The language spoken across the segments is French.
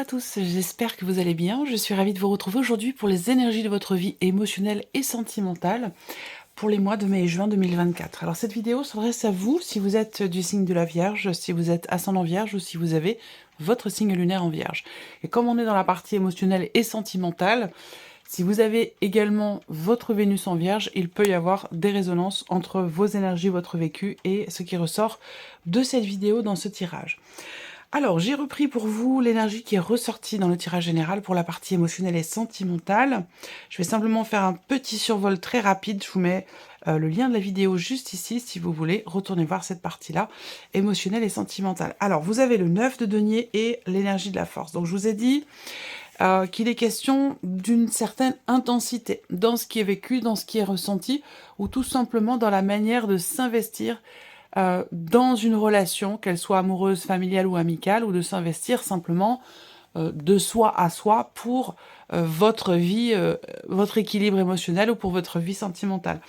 à tous, j'espère que vous allez bien. Je suis ravie de vous retrouver aujourd'hui pour les énergies de votre vie émotionnelle et sentimentale pour les mois de mai et juin 2024. Alors cette vidéo s'adresse à vous si vous êtes du signe de la Vierge, si vous êtes ascendant Vierge ou si vous avez votre signe lunaire en Vierge. Et comme on est dans la partie émotionnelle et sentimentale, si vous avez également votre Vénus en Vierge, il peut y avoir des résonances entre vos énergies, votre vécu et ce qui ressort de cette vidéo dans ce tirage. Alors, j'ai repris pour vous l'énergie qui est ressortie dans le tirage général pour la partie émotionnelle et sentimentale. Je vais simplement faire un petit survol très rapide. Je vous mets le lien de la vidéo juste ici si vous voulez retourner voir cette partie-là, émotionnelle et sentimentale. Alors, vous avez le 9 de denier et l'énergie de la force. Donc, je vous ai dit qu'il est question d'une certaine intensité dans ce qui est vécu, dans ce qui est ressenti, ou tout simplement dans la manière de s'investir dans une relation, qu'elle soit amoureuse, familiale ou amicale, ou de s'investir simplement de soi à soi pour votre vie, votre équilibre émotionnel ou pour votre vie sentimentale.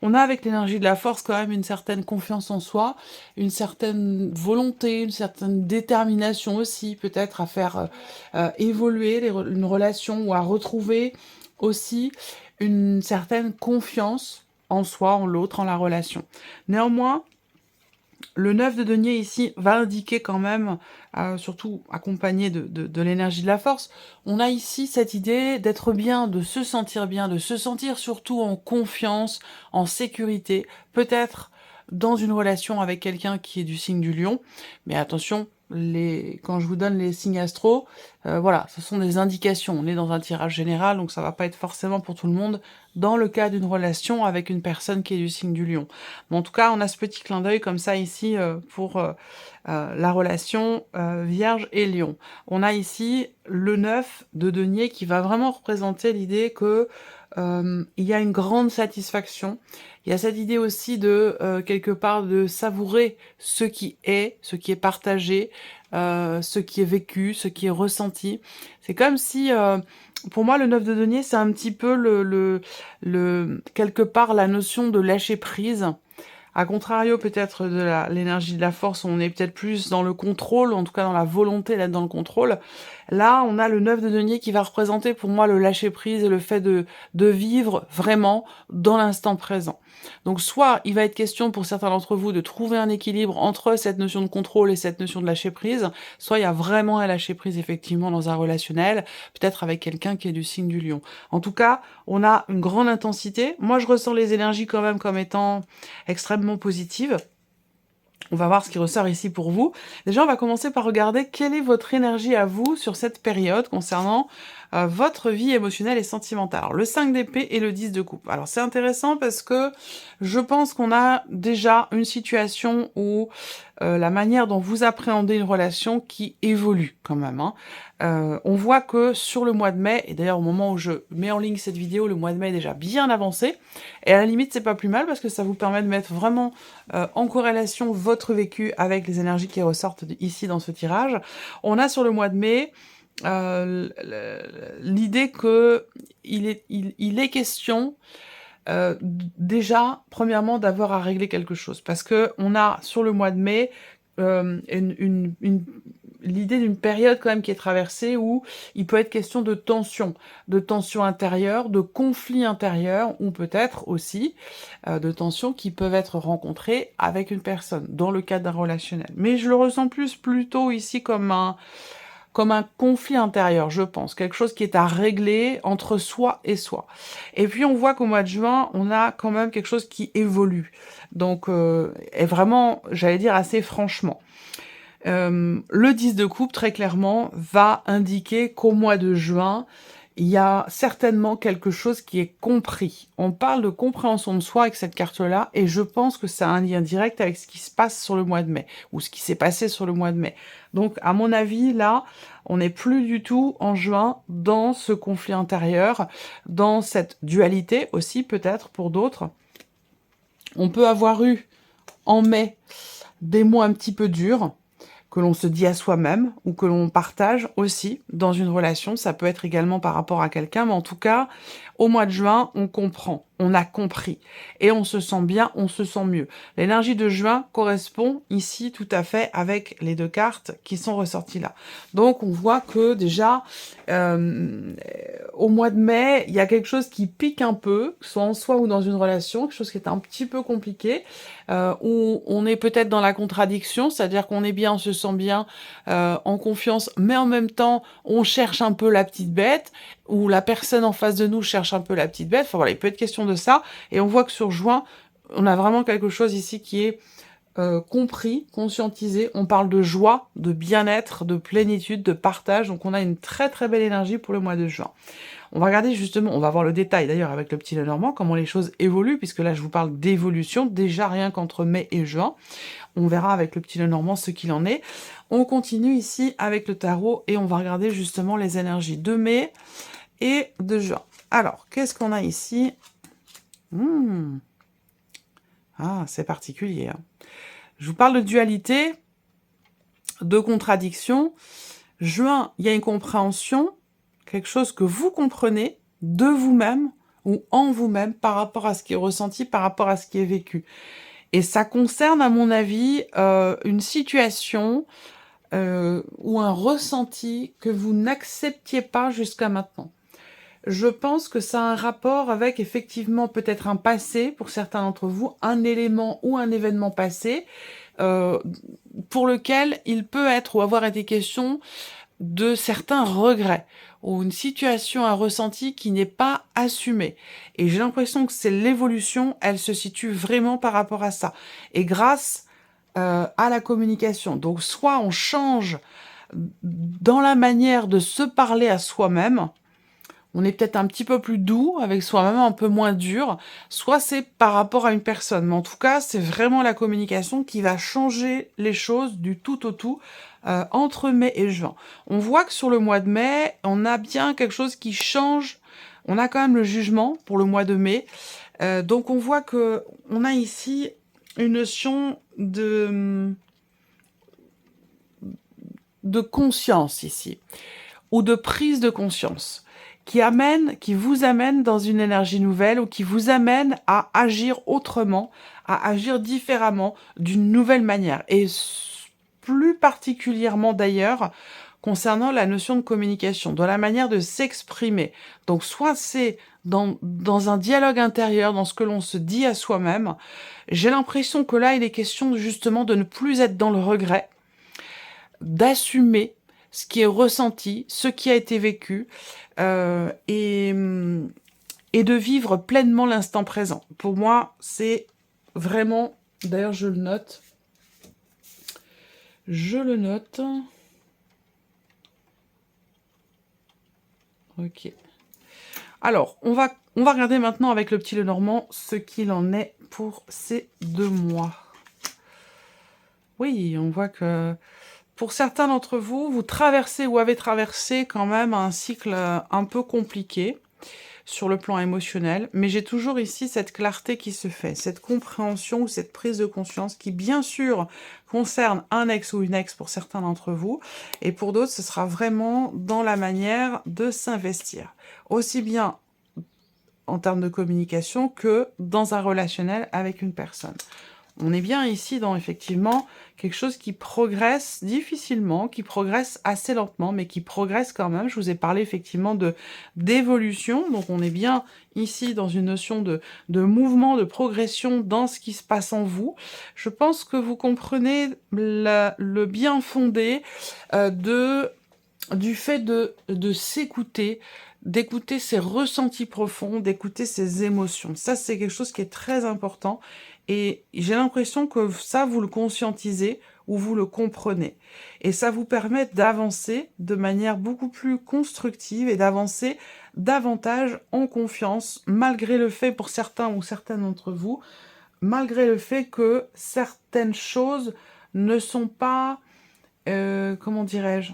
On a avec l'énergie de la force quand même une certaine confiance en soi, une certaine volonté, une certaine détermination aussi peut-être à faire évoluer une relation ou à retrouver aussi une certaine confiance en soi, en l'autre, en la relation. Néanmoins, le 9 de denier ici va indiquer quand même, surtout accompagné de l'énergie de la force, on a ici cette idée d'être bien, de se sentir surtout en confiance, en sécurité, peut-être dans une relation avec quelqu'un qui est du signe du lion, mais attention, quand je vous donne les signes astro, voilà, ce sont des indications, on est dans un tirage général, donc ça va pas être forcément pour tout le monde, dans le cas d'une relation avec une personne qui est du signe du lion. Mais en tout cas, on a ce petit clin d'œil comme ça ici pour la relation Vierge et Lion. On a ici le 9 de denier qui va vraiment représenter l'idée que il y a une grande satisfaction. Il y a cette idée aussi de quelque part de savourer ce qui est partagé, ce qui est vécu, ce qui est ressenti. C'est comme si pour moi, le 9 de denier, c'est un petit peu quelque part la notion de lâcher prise. A contrario, peut-être de l'énergie de la force, on est peut-être plus dans le contrôle, en tout cas dans la volonté d'être dans le contrôle. Là, on a le 9 de denier qui va représenter pour moi le lâcher prise et le fait de vivre vraiment dans l'instant présent. Donc soit il va être question pour certains d'entre vous de trouver un équilibre entre cette notion de contrôle et cette notion de lâcher prise, soit il y a vraiment un lâcher prise effectivement dans un relationnel, peut-être avec quelqu'un qui est du signe du lion. En tout cas, on a une grande intensité. Moi, je ressens les énergies quand même comme étant extrêmement positives. On va voir ce qui ressort ici pour vous. Déjà, on va commencer par regarder quelle est votre énergie à vous sur cette période concernant votre vie émotionnelle et sentimentale. Alors, le 5 d'épée et le 10 de coupe. Alors, c'est intéressant parce que je pense qu'on a déjà une situation où la manière dont vous appréhendez une relation qui évolue quand même. On voit que sur le mois de mai, et d'ailleurs au moment où je mets en ligne cette vidéo, le mois de mai est déjà bien avancé, et à la limite c'est pas plus mal parce que ça vous permet de mettre vraiment en corrélation votre vécu avec les énergies qui ressortent ici dans ce tirage. On a sur le mois de mai l'idée que il est question déjà, premièrement, d'avoir à régler quelque chose. Parce que on a, sur le mois de mai, l'idée d'une période quand même qui est traversée où il peut être question de tension intérieure, de conflits intérieurs, ou peut-être aussi de tensions qui peuvent être rencontrées avec une personne, dans le cadre d'un relationnel. Mais je le ressens plutôt ici comme un conflit intérieur, je pense. Quelque chose qui est à régler entre soi et soi. Et puis, on voit qu'au mois de juin, on a quand même quelque chose qui évolue. Donc, et vraiment, j'allais dire assez franchement. Le 10 de coupe, très clairement, va indiquer qu'au mois de juin, il y a certainement quelque chose qui est compris. On parle de compréhension de soi avec cette carte-là, et je pense que ça a un lien direct avec ce qui se passe sur le mois de mai, ou ce qui s'est passé sur le mois de mai. Donc, à mon avis, là, on n'est plus du tout en juin dans ce conflit intérieur, dans cette dualité aussi, peut-être, pour d'autres. On peut avoir eu, en mai, des mois un petit peu durs, que l'on se dit à soi-même ou que l'on partage aussi dans une relation. Ça peut être également par rapport à quelqu'un, mais en tout cas, au mois de juin, on comprend on a compris. Et on se sent bien, on se sent mieux. L'énergie de juin correspond ici tout à fait avec les deux cartes qui sont ressorties là. Donc on voit que déjà, au mois de mai, il y a quelque chose qui pique un peu, que ce soit en soi ou dans une relation, quelque chose qui est un petit peu compliqué, où on est peut-être dans la contradiction, c'est-à-dire qu'on est bien, on se sent bien, en confiance, mais en même temps, on cherche un peu la petite bête, ou la personne en face de nous cherche un peu la petite bête. Enfin voilà, il peut être question de ça. Et on voit que sur juin, on a vraiment quelque chose ici qui est compris, conscientisé. On parle de joie, de bien-être, de plénitude, de partage. Donc on a une très très belle énergie pour le mois de juin. On va regarder justement, on va voir le détail d'ailleurs avec le petit Lenormand, comment les choses évoluent, puisque là je vous parle d'évolution, déjà rien qu'entre mai et juin. On verra avec le petit Lenormand ce qu'il en est. On continue ici avec le tarot et on va regarder justement les énergies de mai et de juin. Alors, qu'est-ce qu'on a ici? Ah, c'est particulier. Hein. Je vous parle de dualité, de contradiction. Juin, il y a une compréhension, quelque chose que vous comprenez de vous-même ou en vous-même par rapport à ce qui est ressenti, par rapport à ce qui est vécu. Et ça concerne, à mon avis, une situation ou un ressenti que vous n'acceptiez pas jusqu'à maintenant. Je pense que ça a un rapport avec effectivement peut-être un passé, pour certains d'entre vous, un élément ou un événement passé, pour lequel il peut être ou avoir été question de certains regrets, ou une situation, un ressenti qui n'est pas assumé. Et j'ai l'impression que c'est l'évolution, elle se situe vraiment par rapport à ça. Et grâce à la communication. Donc soit on change dans la manière de se parler à soi-même, on est peut-être un petit peu plus doux avec soi-même, un peu moins dur, soit c'est par rapport à une personne. Mais en tout cas, c'est vraiment la communication qui va changer les choses du tout au tout entre mai et juin. On voit que sur le mois de mai, on a bien quelque chose qui change. On a quand même le jugement pour le mois de mai. Donc on voit que on a ici une notion de conscience ici, ou de prise de conscience, qui vous amène dans une énergie nouvelle ou qui vous amène à agir autrement, à agir différemment, d'une nouvelle manière. Et plus particulièrement d'ailleurs, concernant la notion de communication, dans la manière de s'exprimer. Donc soit c'est dans un dialogue intérieur, dans ce que l'on se dit à soi-même. J'ai l'impression que là, il est question justement de ne plus être dans le regret, d'assumer ce qui est ressenti, ce qui a été vécu, et de vivre pleinement l'instant présent. Pour moi, c'est vraiment... D'ailleurs, je le note. Je le note. Ok. Alors, on va regarder maintenant avec le petit Lenormand ce qu'il en est pour ces 2 mois. Oui, on voit que pour certains d'entre vous, vous traversez ou avez traversé quand même un cycle un peu compliqué sur le plan émotionnel, mais j'ai toujours ici cette clarté qui se fait, cette compréhension ou cette prise de conscience qui, bien sûr, concerne un ex ou une ex pour certains d'entre vous, et pour d'autres, ce sera vraiment dans la manière de s'investir, aussi bien en termes de communication que dans un relationnel avec une personne. On est bien ici dans, effectivement, quelque chose qui progresse difficilement, qui progresse assez lentement, mais qui progresse quand même. Je vous ai parlé, effectivement, d'évolution. Donc, on est bien ici dans une notion de mouvement, de progression dans ce qui se passe en vous. Je pense que vous comprenez le bien fondé du fait de s'écouter, d'écouter ses ressentis profonds, d'écouter ses émotions. Ça, c'est quelque chose qui est très important. Et j'ai l'impression que ça, vous le conscientisez ou vous le comprenez. Et ça vous permet d'avancer de manière beaucoup plus constructive et d'avancer davantage en confiance, malgré le fait, pour certains ou certaines d'entre vous, malgré le fait que certaines choses ne sont pas, comment dirais-je,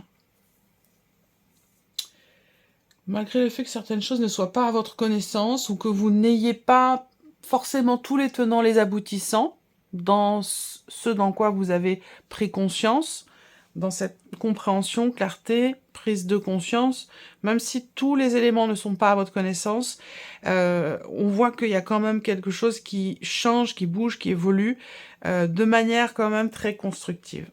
malgré le fait que certaines choses ne soient pas à votre connaissance ou que vous n'ayez pas forcément tous les tenants, les aboutissants dans ce dans quoi vous avez pris conscience, dans cette compréhension, clarté, prise de conscience, même si tous les éléments ne sont pas à votre connaissance, on voit qu'il y a quand même quelque chose qui change, qui bouge, qui évolue, de manière quand même très constructive.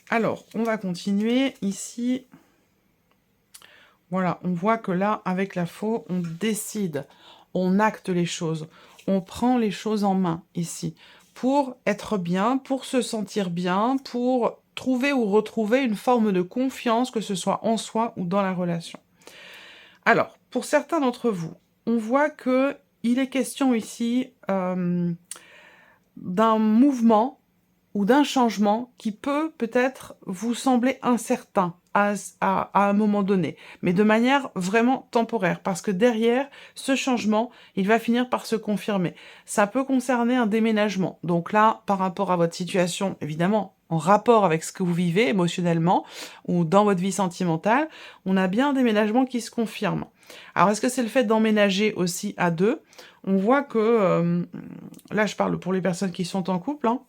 Alors, on va continuer ici. Voilà, on voit que là, avec la faux, on décide, on acte les choses, on prend les choses en main ici, pour être bien, pour se sentir bien, pour trouver ou retrouver une forme de confiance, que ce soit en soi ou dans la relation. Alors, pour certains d'entre vous, on voit que il est question ici d'un mouvement ou d'un changement qui peut peut-être vous sembler incertain à un moment donné, mais de manière vraiment temporaire, parce que derrière ce changement, il va finir par se confirmer. Ça peut concerner un déménagement. Donc là, par rapport à votre situation, évidemment, en rapport avec ce que vous vivez émotionnellement ou dans votre vie sentimentale, on a bien un déménagement qui se confirme. Alors, est-ce que c'est le fait d'emménager aussi à deux? On voit que, là je parle pour les personnes qui sont en couple, hein,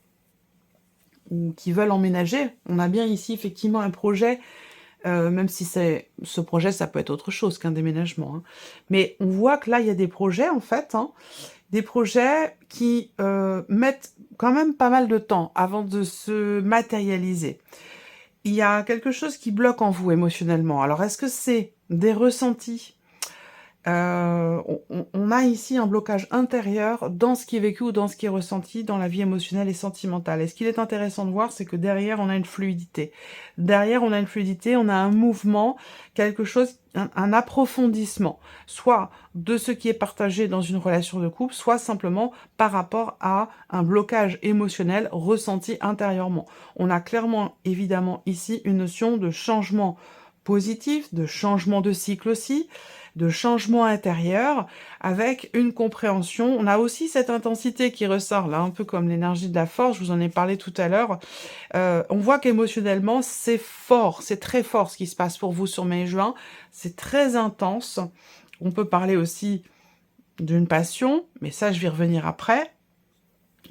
ou qui veulent emménager. On a bien ici effectivement un projet, même si ce projet, ça peut être autre chose qu'un déménagement, hein. Mais on voit que là, il y a des projets en fait, hein, des projets qui mettent quand même pas mal de temps avant de se matérialiser. Il y a quelque chose qui bloque en vous émotionnellement. Alors, est-ce que c'est des ressentis? On a ici un blocage intérieur dans ce qui est vécu ou dans ce qui est ressenti dans la vie émotionnelle et sentimentale. Et ce qu'il est intéressant de voir, c'est que derrière, on a une fluidité. Derrière, on a une fluidité, on a un mouvement, quelque chose, un approfondissement, soit de ce qui est partagé dans une relation de couple, soit simplement par rapport à un blocage émotionnel ressenti intérieurement. On a clairement, évidemment, ici une notion de changement positif, de changement de cycle aussi, de changement intérieur, avec une compréhension. On a aussi cette intensité qui ressort, là, un peu comme l'énergie de la force, je vous en ai parlé tout à l'heure. On voit qu'émotionnellement, c'est fort, c'est très fort ce qui se passe pour vous sur mai et juin, c'est très intense. On peut parler aussi d'une passion, mais ça, je vais y revenir après.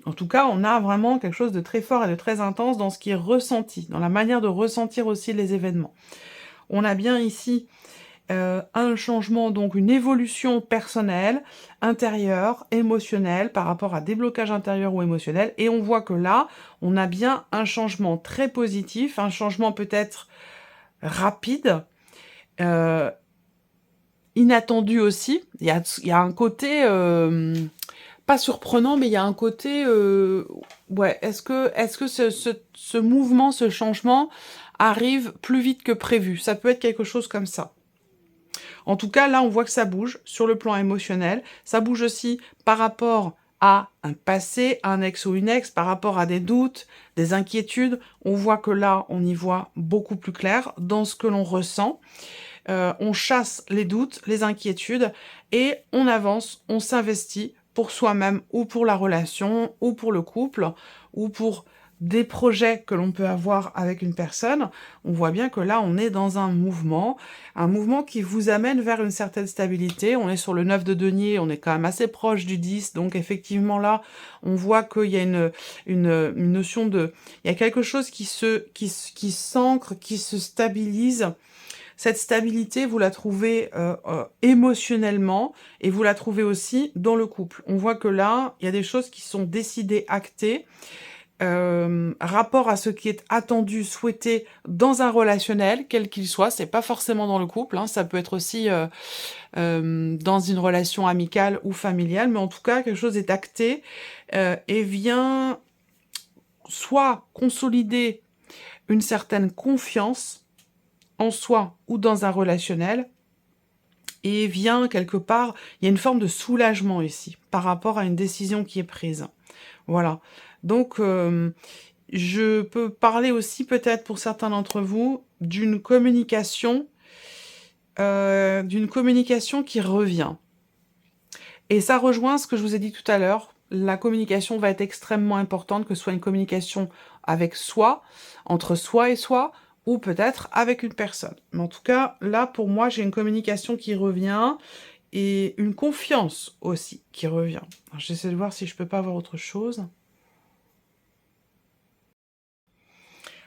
En tout cas, on a vraiment quelque chose de très fort et de très intense dans ce qui est ressenti, dans la manière de ressentir aussi les événements. On a bien ici un changement, donc une évolution personnelle, intérieure, émotionnelle, par rapport à des blocages intérieurs ou émotionnels. Et on voit que là, on a bien un changement très positif, un changement peut-être rapide, euh, inattendu aussi. Il y a un côté, pas surprenant, mais il y a un côté, ouais, est-ce que ce mouvement, ce changement arrive plus vite que prévu? Ça peut être quelque chose comme ça. En tout cas, là, on voit que ça bouge sur le plan émotionnel. Ça bouge aussi par rapport à un passé, un ex ou une ex, par rapport à des doutes, des inquiétudes. On voit que là, on y voit beaucoup plus clair dans ce que l'on ressent. On chasse les doutes, les inquiétudes, et on avance, on s'investit pour soi-même, ou pour la relation, ou pour le couple, ou pour des projets que l'on peut avoir avec une personne. On voit bien que là, on est dans un mouvement qui vous amène vers une certaine stabilité. On est sur le 9 de denier, on est quand même assez proche du 10, donc effectivement là, on voit qu'il y a une notion de... Il y a quelque chose qui s'ancre, qui se stabilise. Cette stabilité, vous la trouvez émotionnellement, et vous la trouvez aussi dans le couple. On voit que là, il y a des choses qui sont décidées, actées, rapport à ce qui est attendu, souhaité dans un relationnel, quel qu'il soit. C'est pas forcément dans le couple, hein, ça peut être aussi dans une relation amicale ou familiale, mais en tout cas, quelque chose est acté et vient soit consolider une certaine confiance en soi ou dans un relationnel, et vient quelque part, il y a une forme de soulagement ici, par rapport à une décision qui est prise. Voilà. Donc, je peux parler aussi peut-être pour certains d'entre vous d'une communication qui revient. Et ça rejoint ce que je vous ai dit tout à l'heure. La communication va être extrêmement importante, que ce soit une communication avec soi, entre soi et soi, ou peut-être avec une personne. Mais en tout cas, là, pour moi, j'ai une communication qui revient et une confiance aussi qui revient. J'essaie de voir si je peux pas avoir autre chose.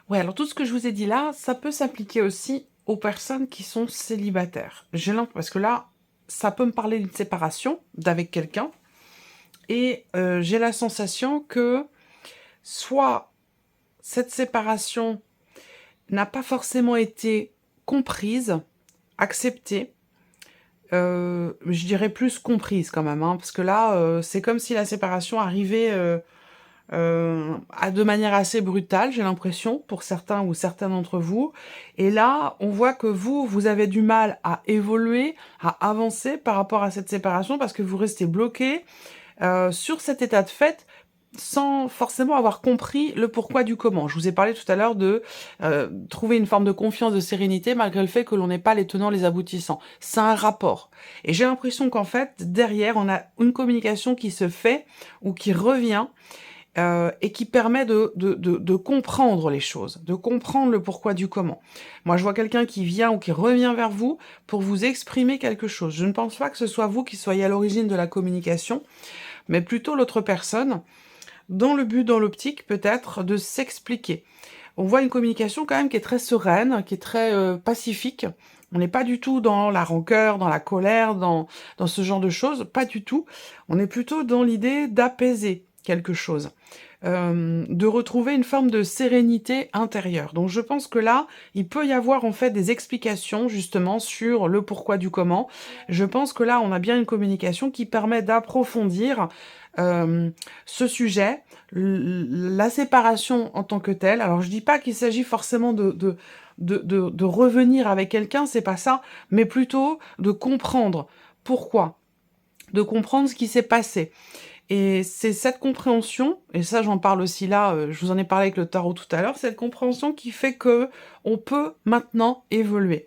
Ouais, alors tout ce que je vous ai dit là, ça peut s'appliquer aussi aux personnes qui sont célibataires. Parce que là, ça peut me parler d'une séparation d'avec quelqu'un, et j'ai la sensation que soit cette séparation n'a pas forcément été comprise, acceptée, je dirais plus comprise quand même, hein, parce que là, c'est comme si la séparation arrivait, de manière assez brutale, j'ai l'impression, pour certains ou certaines d'entre vous. Et là, on voit que vous avez du mal à évoluer, à avancer par rapport à cette séparation, parce que vous restez bloqué sur cet état de fait, sans forcément avoir compris le pourquoi du comment. Je vous ai parlé tout à l'heure de trouver une forme de confiance, de sérénité, malgré le fait que l'on n'ait pas les tenants, les aboutissants. C'est un rapport. Et j'ai l'impression qu'en fait, derrière, on a une communication qui se fait ou qui revient, et qui permet de comprendre les choses, de comprendre le pourquoi du comment. Moi, je vois quelqu'un qui vient ou qui revient vers vous pour vous exprimer quelque chose. Je ne pense pas que ce soit vous qui soyez à l'origine de la communication, mais plutôt l'autre personne, dans le but, dans l'optique peut-être, de s'expliquer. On voit une communication quand même qui est très sereine, qui est très pacifique. On n'est pas du tout dans la rancœur, dans la colère, dans ce genre de choses, pas du tout. On est plutôt dans l'idée d'apaiser quelque chose, de retrouver une forme de sérénité intérieure. Donc je pense que là, il peut y avoir en fait des explications justement sur le pourquoi du comment. Je pense que là, on a bien une communication qui permet d'approfondir ce sujet, la séparation en tant que telle. Alors je dis pas qu'il s'agit forcément de revenir avec quelqu'un, c'est pas ça, mais plutôt de comprendre pourquoi, de comprendre ce qui s'est passé. Et c'est cette compréhension, et ça j'en parle aussi là, je vous en ai parlé avec le tarot tout à l'heure, cette compréhension qui fait que on peut maintenant évoluer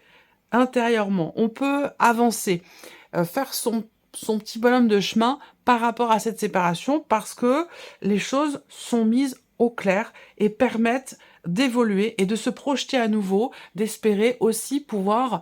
intérieurement, on peut avancer, faire son petit bonhomme de chemin par rapport à cette séparation, parce que les choses sont mises au clair et permettent d'évoluer et de se projeter à nouveau, d'espérer aussi pouvoir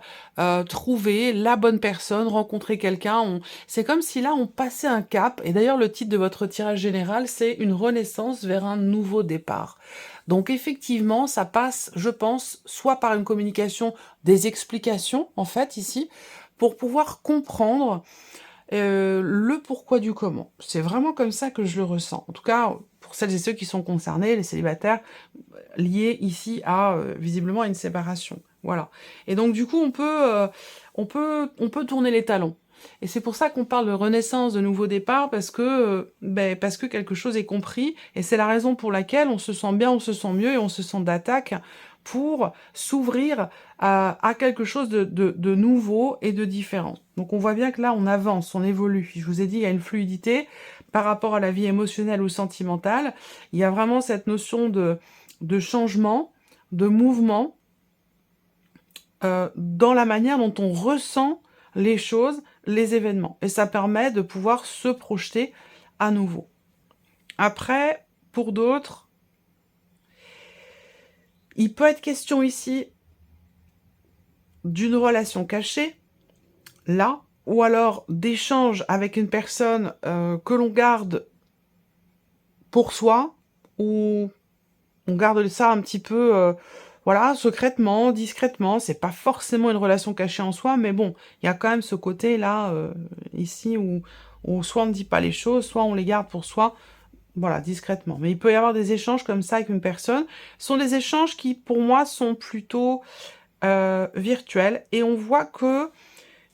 trouver la bonne personne, rencontrer quelqu'un. C'est comme si là on passait un cap, et d'ailleurs le titre de votre tirage général c'est une renaissance vers un nouveau départ. Donc effectivement ça passe, je pense, soit par une communication, des explications en fait ici, pour pouvoir comprendre le pourquoi du comment. C'est vraiment comme ça que je le ressens. En tout cas, pour celles et ceux qui sont concernés, les célibataires, liés ici à, visiblement, à une séparation. Voilà. Et donc du coup, on peut tourner les talons. Et c'est pour ça qu'on parle de renaissance, de nouveau départ, parce que quelque chose est compris, et c'est la raison pour laquelle on se sent bien, on se sent mieux, et on se sent d'attaque pour s'ouvrir à quelque chose de nouveau et de différent. Donc on voit bien que là, on avance, on évolue. Je vous ai dit, il y a une fluidité par rapport à la vie émotionnelle ou sentimentale. Il y a vraiment cette notion de changement, de mouvement, dans la manière dont on ressent les choses, les événements. Et ça permet de pouvoir se projeter à nouveau. Après, pour d'autres, il peut être question ici d'une relation cachée, là, ou alors d'échanges avec une personne que l'on garde pour soi, ou on garde ça un petit peu, voilà, secrètement, discrètement. C'est pas forcément une relation cachée en soi, mais bon, il y a quand même ce côté-là, ici, où soit on ne dit pas les choses, soit on les garde pour soi, voilà, discrètement. Mais il peut y avoir des échanges comme ça avec une personne. Ce sont des échanges qui, pour moi, sont plutôt virtuels. Et on voit que...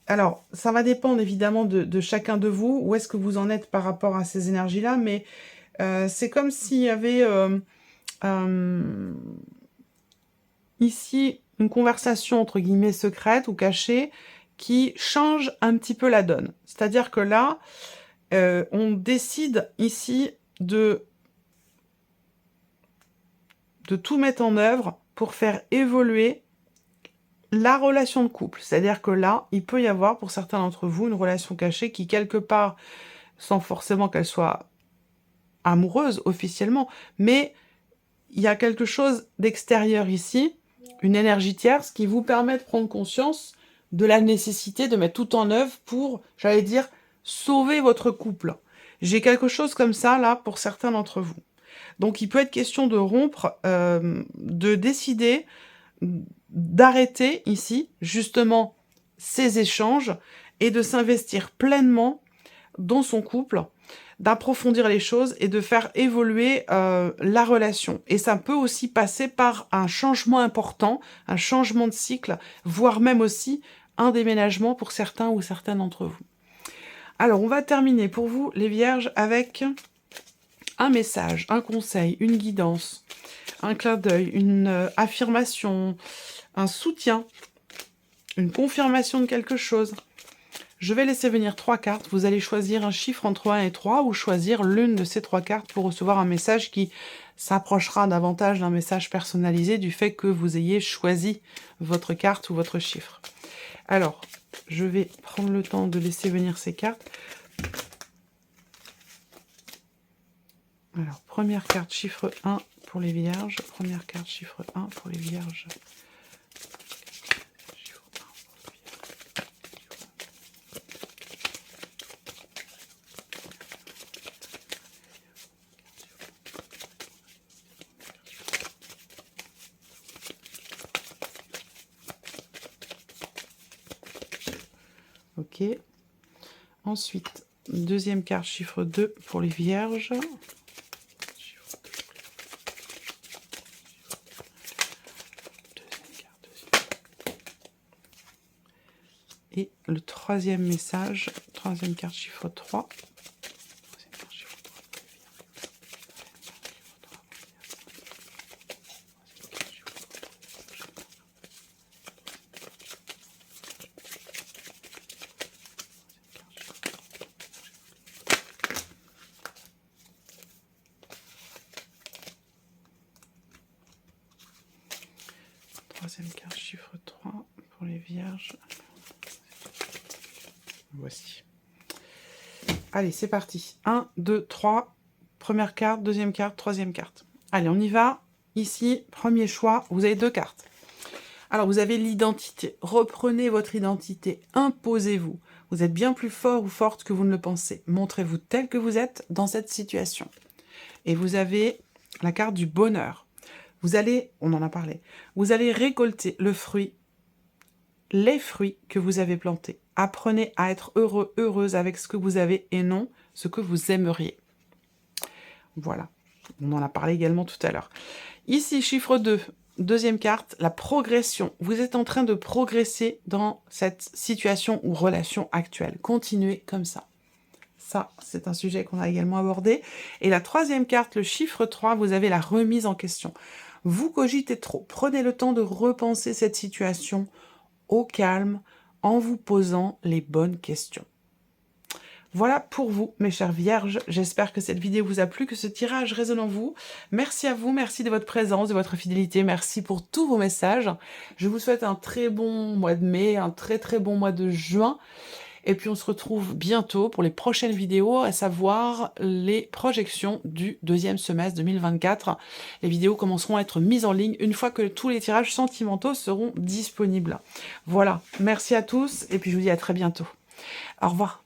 Alors, ça va dépendre évidemment de chacun de vous, où est-ce que vous en êtes par rapport à ces énergies-là, mais c'est comme s'il y avait ici une conversation entre guillemets secrète ou cachée qui change un petit peu la donne. C'est-à-dire que là, on décide ici de tout mettre en œuvre pour faire évoluer la relation de couple. C'est-à-dire que là, il peut y avoir pour certains d'entre vous une relation cachée qui, quelque part, sans forcément qu'elle soit amoureuse officiellement, mais il y a quelque chose d'extérieur ici, une énergie tierce qui vous permet de prendre conscience de la nécessité de mettre tout en œuvre pour, j'allais dire, sauver votre couple. J'ai quelque chose comme ça, là, pour certains d'entre vous. Donc, il peut être question de rompre, de décider d'arrêter ici, justement, ces échanges et de s'investir pleinement dans son couple, d'approfondir les choses et de faire évoluer la relation. Et ça peut aussi passer par un changement important, un changement de cycle, voire même aussi un déménagement pour certains ou certaines d'entre vous. Alors, on va terminer pour vous, les Vierges, avec un message, un conseil, une guidance, un clin d'œil, une affirmation, un soutien, une confirmation de quelque chose. Je vais laisser venir 3 cartes. Vous allez choisir un chiffre entre 1 et 3 ou choisir l'une de ces 3 cartes pour recevoir un message qui s'approchera davantage d'un message personnalisé du fait que vous ayez choisi votre carte ou votre chiffre. Alors, je vais prendre le temps de laisser venir ces cartes. Alors, première carte, chiffre 1 pour les Vierges. Première carte, chiffre 1 pour les Vierges. Ok. Ensuite, deuxième carte, chiffre 2 pour les Vierges. Et le troisième message, troisième carte, chiffre 3. Troisième carte, chiffre 3 pour les Vierges. Voici. Allez, c'est parti. 1, 2, 3. Première carte, deuxième carte, troisième carte. Allez, on y va. Ici, premier choix, vous avez 2 cartes. Alors, vous avez l'identité. Reprenez votre identité. Imposez-vous. Vous êtes bien plus fort ou forte que vous ne le pensez. Montrez-vous tel que vous êtes dans cette situation. Et vous avez la carte du bonheur. Vous allez, on en a parlé, vous allez récolter le fruit, les fruits que vous avez plantés. Apprenez à être heureux, heureuse avec ce que vous avez et non ce que vous aimeriez. Voilà, on en a parlé également tout à l'heure. Ici, chiffre 2, deuxième carte, la progression. Vous êtes en train de progresser dans cette situation ou relation actuelle. Continuez comme ça. Ça, c'est un sujet qu'on a également abordé. Et la troisième carte, le chiffre 3, vous avez la remise en question. Vous cogitez trop. Prenez le temps de repenser cette situation au calme, en vous posant les bonnes questions. Voilà pour vous, mes chères Vierges. J'espère que cette vidéo vous a plu, que ce tirage résonne en vous. Merci à vous, merci de votre présence, de votre fidélité. Merci pour tous vos messages. Je vous souhaite un très bon mois de mai, un très bon mois de juin. Et puis on se retrouve bientôt pour les prochaines vidéos, à savoir les projections du deuxième semestre 2024. Les vidéos commenceront à être mises en ligne une fois que tous les tirages sentimentaux seront disponibles. Voilà, merci à tous et puis je vous dis à très bientôt. Au revoir.